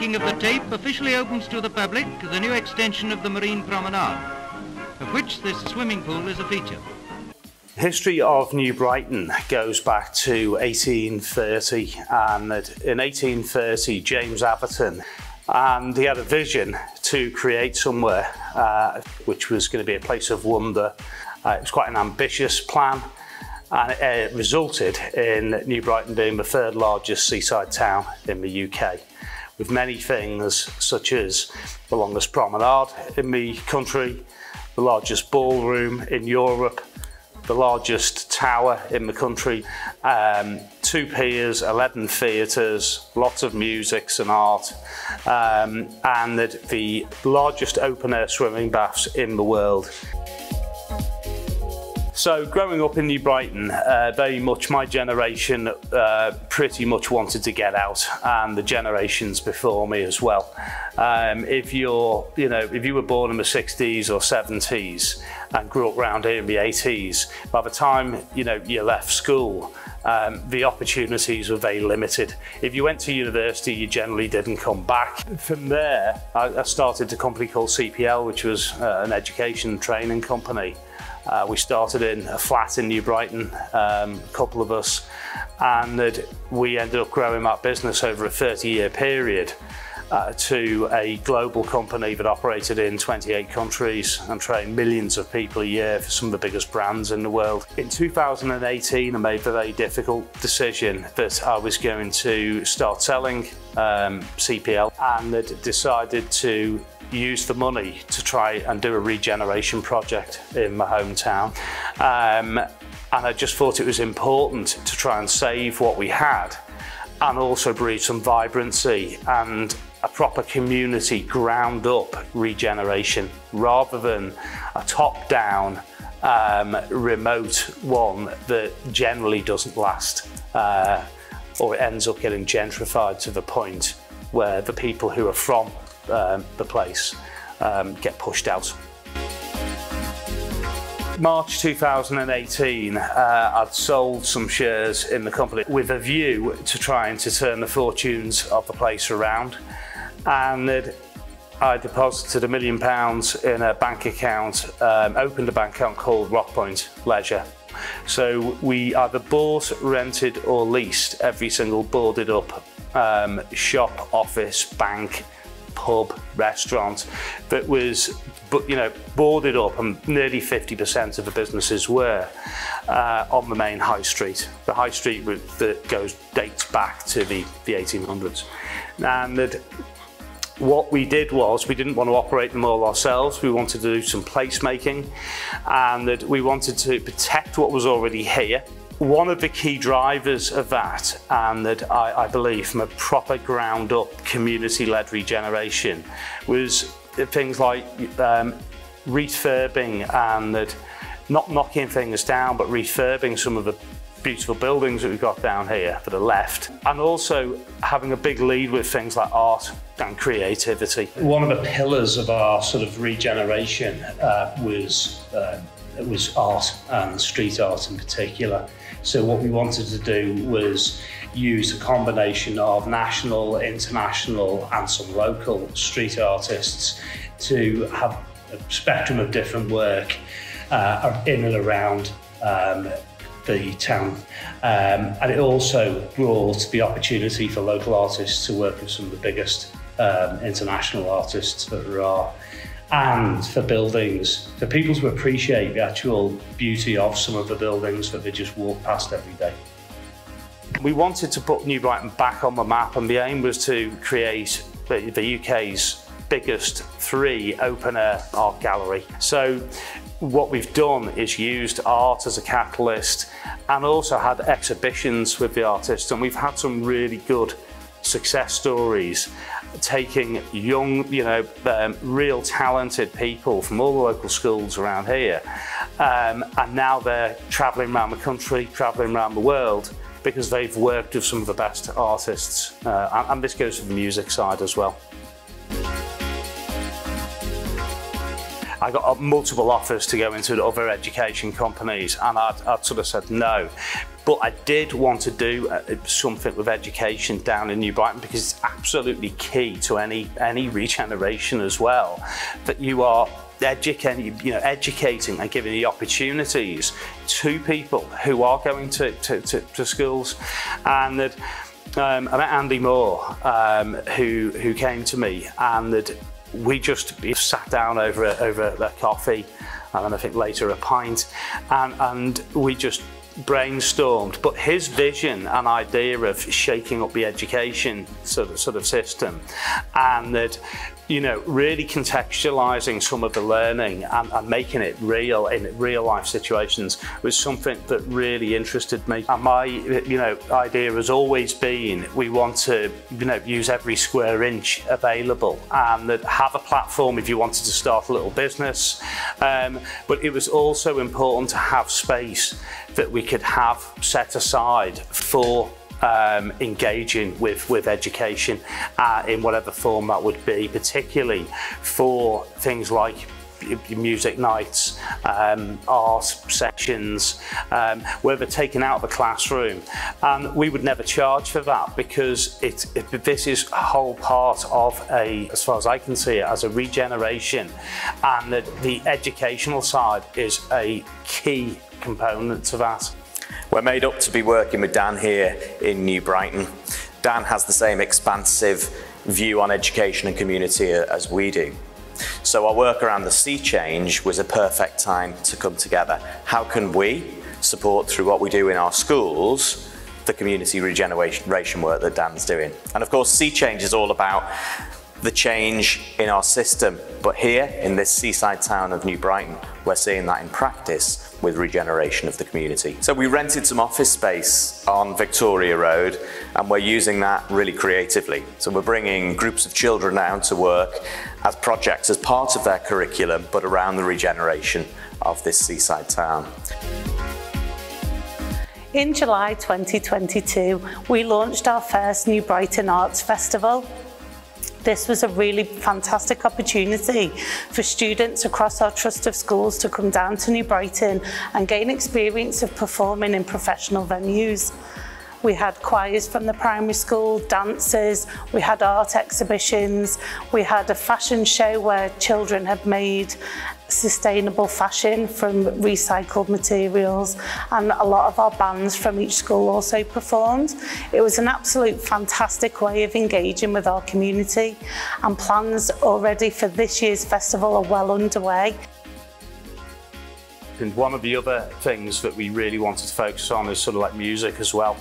making of the tape officially opens to the public the new extension of the Marine Promenade, of which this swimming pool is a feature. The history of New Brighton goes back to 1830, and in 1830 James Atherton, and he had a vision to create somewhere which was going to be a place of wonder. It was quite an ambitious plan, and it resulted in New Brighton being the third largest seaside town in the UK, with many things such as the longest promenade in the country, the largest ballroom in Europe, the largest tower in the country, 2 piers, 11 theatres, lots of musics and art, and the largest open-air swimming baths in the world. So growing up in New Brighton, very much my generation pretty much wanted to get out, and the generations before me as well. If you were born in the 60s or 70s and grew up around here in the 80s, by the time you left school, the opportunities were very limited. If you went to university, you generally didn't come back. From there, I started a company called CPL, which was an education training company. We started in a flat in New Brighton, a couple of us, and we ended up growing that business over a 30-year period to a global company that operated in 28 countries and trained millions of people a year for some of the biggest brands in the world. In 2018, I made the very difficult decision that I was going to start selling CPL, and decided to use the money to try and do a regeneration project in my hometown. And I just thought it was important to try and save what we had and also breathe some vibrancy and a proper community ground up regeneration rather than a top-down remote one that generally doesn't last, or it ends up getting gentrified to the point where the people who are from the place get pushed out. March 2018, I'd sold some shares in the company with a view to trying to turn the fortunes of the place around, and I deposited £1 million in a bank account, opened a bank account called Rockpoint Leisure. So we either bought, rented or leased every single boarded up shop, office, bank, pub, restaurant that was boarded up, and nearly 50% of the businesses were on the main high street. The high street that dates back to the 1800s. And what we did was, we didn't want to operate them all ourselves. We wanted to do some placemaking, and that we wanted to protect what was already here. One of the key drivers of that, and that I believe from a proper ground up community-led regeneration, was things like refurbing, and that not knocking things down, but refurbing some of the beautiful buildings that we've got down here that are left, and also having a big lead with things like art and creativity. One of the pillars of our sort of regeneration was art, and street art in particular. So what we wanted to do was use a combination of national, international and some local street artists to have a spectrum of different work in and around the town. And it also brought the opportunity for local artists to work with some of the biggest international artists that there are, and for buildings, for people to appreciate the actual beauty of some of the buildings that they just walk past every day. We wanted to put New Brighton back on the map, and the aim was to create the UK's biggest 3 open-air art gallery. So what we've done is used art as a catalyst, and also had exhibitions with the artists, and we've had some really good success stories, taking young, real talented people from all the local schools around here, and now they're travelling around the country, travelling around the world, because they've worked with some of the best artists, and this goes to the music side as well. I got multiple offers to go into other education companies, and I'd sort of said no. But I did want to do something with education down in New Brighton, because it's absolutely key to any regeneration as well, that you are educating and giving the opportunities to people who are going to schools. And that I met Andy Moore, who came to me, and that we just sat down over a coffee, and I think later a pint, and we just brainstormed. But his vision and idea of shaking up the education sort of system, and that, you know, really contextualizing some of the learning and making it real in real life situations was something that really interested me. And my, you know, idea has always been, we want to, you know, use every square inch available, and that have a platform if you wanted to start a little business. But it was also important to have space that we could have set aside for engaging with education in whatever form that would be, particularly for things like music nights, art sections, where they're taken out of the classroom. And we would never charge for that, because this is a whole part of as far as I can see it, as a regeneration, and that the educational side is a key component to that. We're made up to be working with Dan here in New Brighton. Dan has the same expansive view on education and community as we do. So our work around the sea change was a perfect time to come together. How can we support, through what we do in our schools, the community regeneration work that Dan's doing? And of course, sea change is all about the change in our system, but here in this seaside town of New Brighton, we're seeing that in practice with regeneration of the community. So we rented some office space on Victoria Road, and we're using that really creatively. So we're bringing groups of children down to work as projects, as part of their curriculum, but around the regeneration of this seaside town. In July 2022, we launched our first New Brighton Arts Festival. This was a really fantastic opportunity for students across our trust of schools to come down to New Brighton and gain experience of performing in professional venues. We had choirs from the primary school, dancers, we had art exhibitions, we had a fashion show where children had made sustainable fashion from recycled materials, and a lot of our bands from each school also performed. It was an absolute fantastic way of engaging with our community, and plans already for this year's festival are well underway. And one of the other things that we really wanted to focus on is sort of like music as well.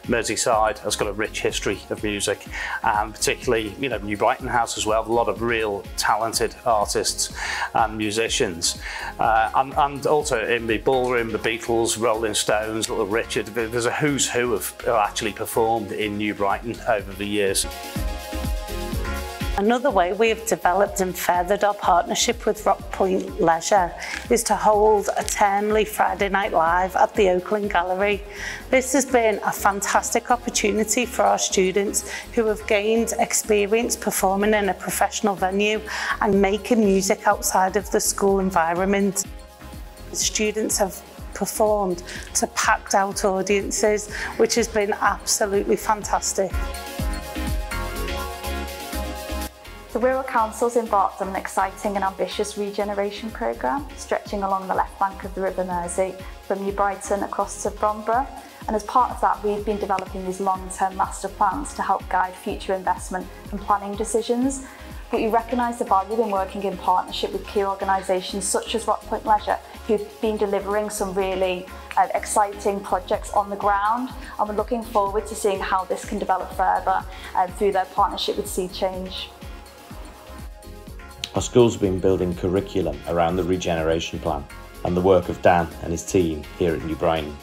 Merseyside has got a rich history of music, and particularly, you know, New Brighton has as well, a lot of real talented artists and musicians. And also in the ballroom, the Beatles, Rolling Stones, Little Richard, there's a who's who of who actually performed in New Brighton over the years. Another way we have developed and furthered our partnership with Rock Point Leisure is to hold a termly Friday Night Live at the Oakland Gallery. This has been a fantastic opportunity for our students who have gained experience performing in a professional venue and making music outside of the school environment. Students have performed to packed out audiences, which has been absolutely fantastic. The Wirral Council's embarked on an exciting and ambitious regeneration programme, stretching along the left bank of the River Mersey from New Brighton across to Bromborough. And as part of that, we've been developing these long-term master plans to help guide future investment and planning decisions. But we recognise the value in working in partnership with key organisations such as Rock Point Leisure, who've been delivering some really exciting projects on the ground, and we're looking forward to seeing how this can develop further through their partnership with Sea Change. Our schools have been building curriculum around the regeneration plan and the work of Dan and his team here at New Brighton.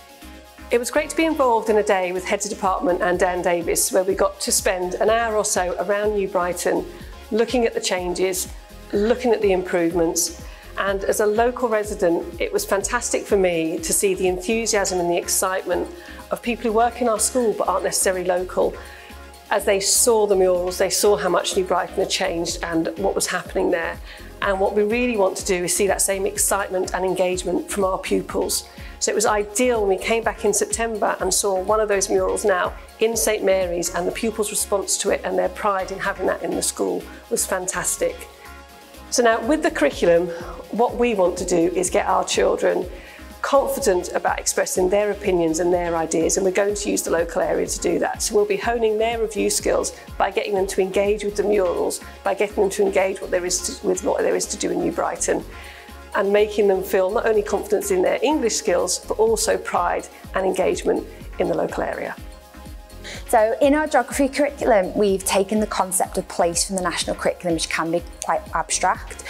It was great to be involved in a day with Heads of Department and Dan Davis, where we got to spend an hour or so around New Brighton looking at the changes, looking at the improvements. And as a local resident, it was fantastic for me to see the enthusiasm and the excitement of people who work in our school but aren't necessarily local. As they saw the murals, they saw how much New Brighton had changed and what was happening there. And what we really want to do is see that same excitement and engagement from our pupils. So it was ideal when we came back in September and saw one of those murals now in St Mary's, and the pupils' response to it and their pride in having that in the school was fantastic. So now with the curriculum, what we want to do is get our children confident about expressing their opinions and their ideas, and we're going to use the local area to do that. So we'll be honing their review skills by getting them to engage with the murals, by getting them to engage with what there is to do in New Brighton, and making them feel not only confidence in their English skills, but also pride and engagement in the local area. So in our geography curriculum, we've taken the concept of place from the national curriculum, which can be quite abstract.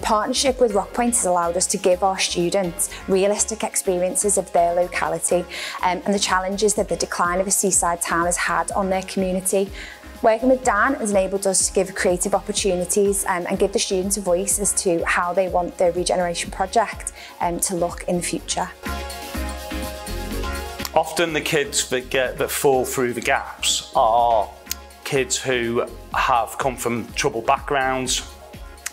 Partnership with Rockpoint has allowed us to give our students realistic experiences of their locality and the challenges that the decline of a seaside town has had on their community. Working with Dan has enabled us to give creative opportunities and give the students a voice as to how they want their regeneration project to look in the future. Often the kids that fall through the gaps are kids who have come from troubled backgrounds.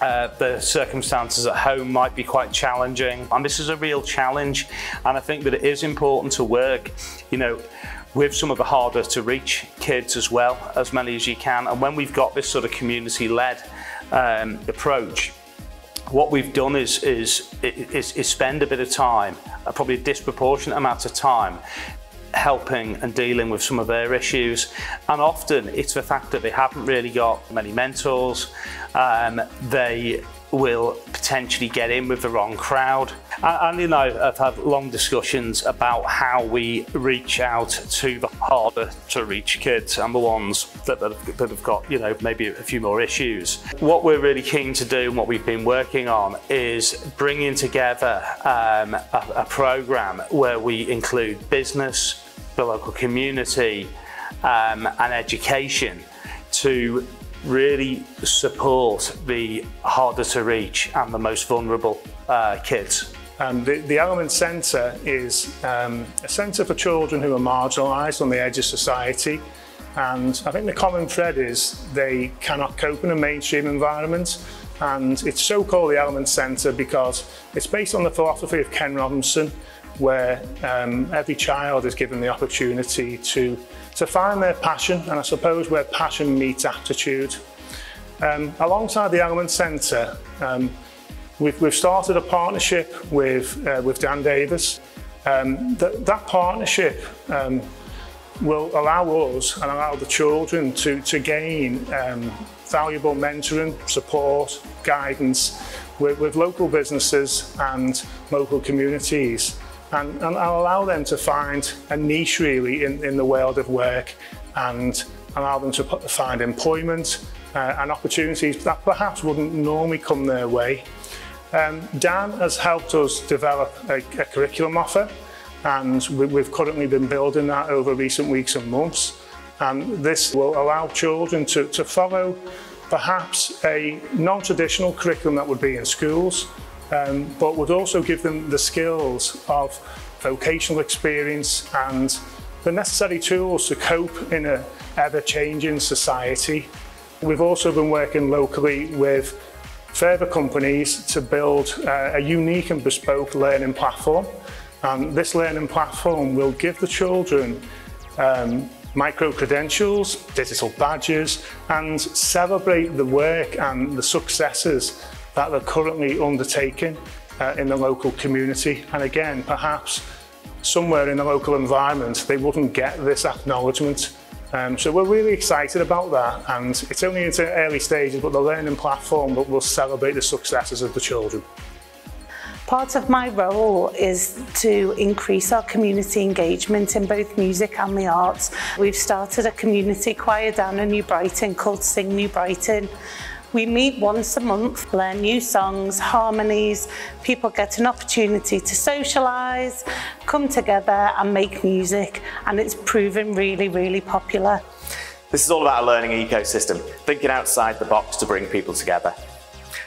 The circumstances at home might be quite challenging, and this is a real challenge, and I think that it is important to work, with some of the harder to reach kids as well, as many as you can. And when we've got this sort of community-led approach, what we've done is spend a bit of time, probably a disproportionate amount of time, helping and dealing with some of their issues. And often it's the fact that they haven't really got many mentors. They will potentially get in with the wrong crowd. And I've had long discussions about how we reach out to the harder to reach kids and the ones that have got, maybe a few more issues. What we're really keen to do and what we've been working on is bringing together a program where we include business, the local community, and education to really support the harder to reach and the most vulnerable kids. The Element Centre is a centre for children who are marginalised on the edge of society, and I think the common thread is they cannot cope in a mainstream environment, and it's so called the Element Centre because it's based on the philosophy of Ken Robinson, where every child is given the opportunity to find their passion, and I suppose where passion meets aptitude. Alongside the Element Centre, we've started a partnership with Dan Davis. That partnership will allow us and allow the children to gain valuable mentoring, support, guidance with local businesses and local communities. And I'll allow them to find a niche really in the world of work, and allow them to find employment and opportunities that perhaps wouldn't normally come their way. Dan has helped us develop a curriculum offer, and we've currently been building that over recent weeks and months. And this will allow children to follow perhaps a non-traditional curriculum that would be in schools, but would also give them the skills of vocational experience and the necessary tools to cope in an ever-changing society. We've also been working locally with further companies to build a unique and bespoke learning platform. And this learning platform will give the children micro-credentials, digital badges, and celebrate the work and the successes that they're currently undertaking in the local community. And again, perhaps somewhere in the local environment, they wouldn't get this acknowledgement. So we're really excited about that, and it's only into early stages, but the learning platform will celebrate the successes of the children. Part of my role is to increase our community engagement in both music and the arts. We've started a community choir down in New Brighton called Sing New Brighton. We meet once a month, learn new songs, harmonies, people get an opportunity to socialise, come together and make music, and it's proven really, really popular. This is all about a learning ecosystem, thinking outside the box to bring people together.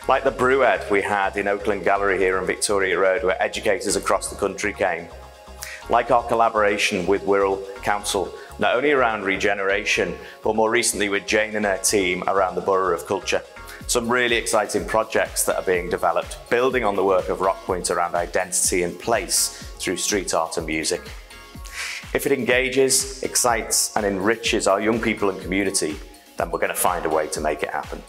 Like the Brewed we had in Oakland Gallery here on Victoria Road, where educators across the country came. Like our collaboration with Wirral Council, not only around regeneration, but more recently with Jane and her team around the Borough of Culture. Some really exciting projects that are being developed, building on the work of Rockpoint around identity and place through street art and music. If it engages, excites and enriches our young people and community, then we're going to find a way to make it happen.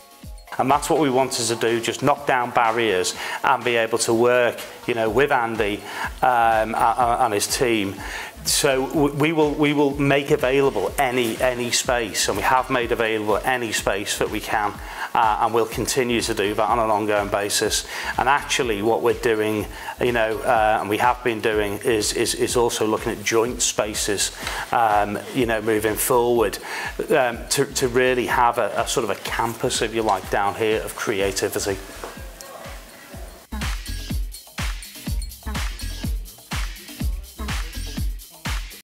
And that's what we wanted to do, just knock down barriers and be able to work, you know, with Andy and his team. So we will make available any space, and we have made available any space that we can, and we'll continue to do that on an ongoing basis. And actually what we're doing, you know, and we have been doing, is also looking at joint spaces, you know, moving forward, to really have a sort of a campus, if you like, down here of creativity.